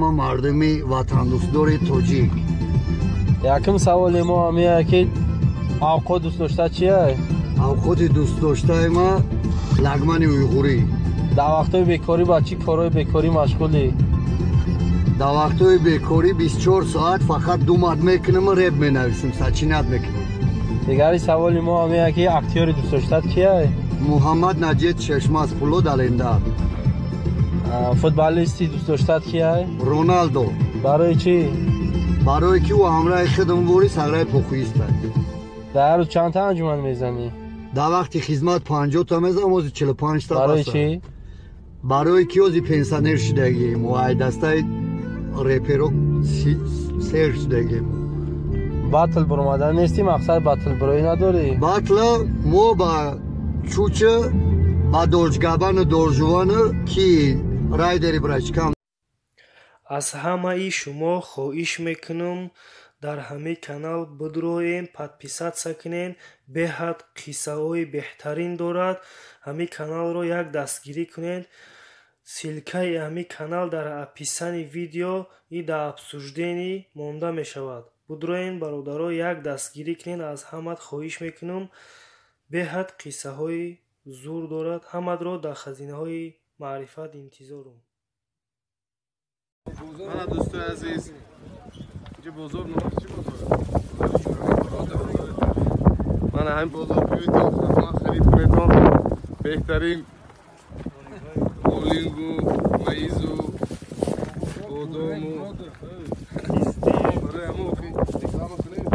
مردمی وطندوستدار تاجیک. یکم سوال ما همیه که اوقات دوست داشته چیه؟ اوقات دوست داشته ما لگمن اویغوری. در وقتای بیکاری با چی کارهای بیکاری مشغولی؟ در وقتای بیکاری 24 ساعت فقط دو مد میکنم و رپ مینویسم، سچینت میکنم. دیگری سوال ما همیه که اکتیاری دوست داشته کیه؟ محمد نجید چشم از پلو دلنده. فوتبالیستی دوست داشته کیه؟ رونالدو. برای چی؟ برای که او همراه خودم بوری سگرای پخویست. در روز چند تا انجمن میزنی؟ در وقتی خدمت 50 تا میزنم از 45 تا. برای چی؟ برای که از پنسیونر شدگیم و ای دسته رپرو سر شدگیم. باتل برآمدن نیستی؟ مقصد باتل برای نداری؟ باتل مو با چوچه با دورجگابان و دورجوان کی رای داری برای چکم. از همه شما خواهش میکنم در همه کانال بدروین подписать سکنین. بهت قصه های بهترین دارد. همه کانال رو یک دستگیری کنین. سیلکه همه کانال در اپیسانی ویدیو ای در обсуждении مانده می شود. بدروین برادرها یک دستگیری کنین. از همه خواهش میکنم. بهت قصه های زور دارد. همه رو در خزینه های معرفت انتظارم. من دوستای عزیز چه بزرگ نماز چه بزرگ من همین بزرگویتان خدمت خرید کنیدم بهترین مولینگو مایزو بودومو برای همه وقتی اکرام کنید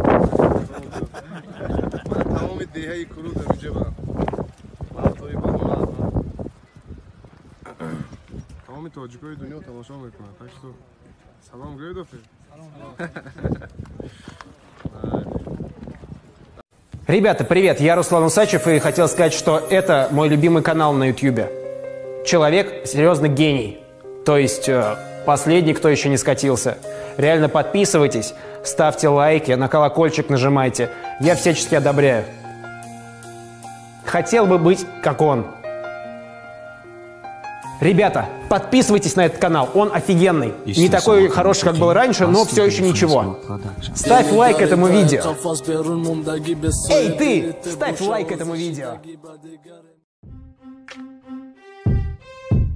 من تمام دیهی کرو در اینجا برم من توی بازم تمام تاجیکای دنیا تماشا میکنن. так что سلام گریدوفه. Ребята, привет, я Руслан Усачев и хотел сказать, что это мой любимый канал на YouTube. Человек серьезно гений, то есть последний, кто еще не скатился. Реально подписывайтесь, ставьте лайки, на колокольчик нажимайте, я всячески одобряю. Хотел бы быть как он. Ребята, подписывайтесь на этот канал, он офигенный. Не такой хороший, как был раньше, но все еще ничего. Ставь лайк этому видео. Эй, ты! Ставь лайк этому видео.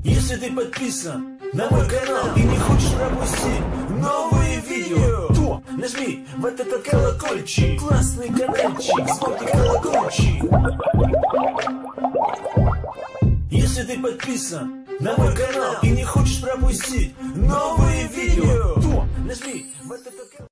Если ты подписан на мой канал и не хочешь пропустить новые видео, то нажми вот этот колокольчик. Классный каналчик, смотри колокольчик. Если ты подписан на мой канал и не хочешь пропустить новые видео, то нажми вот этот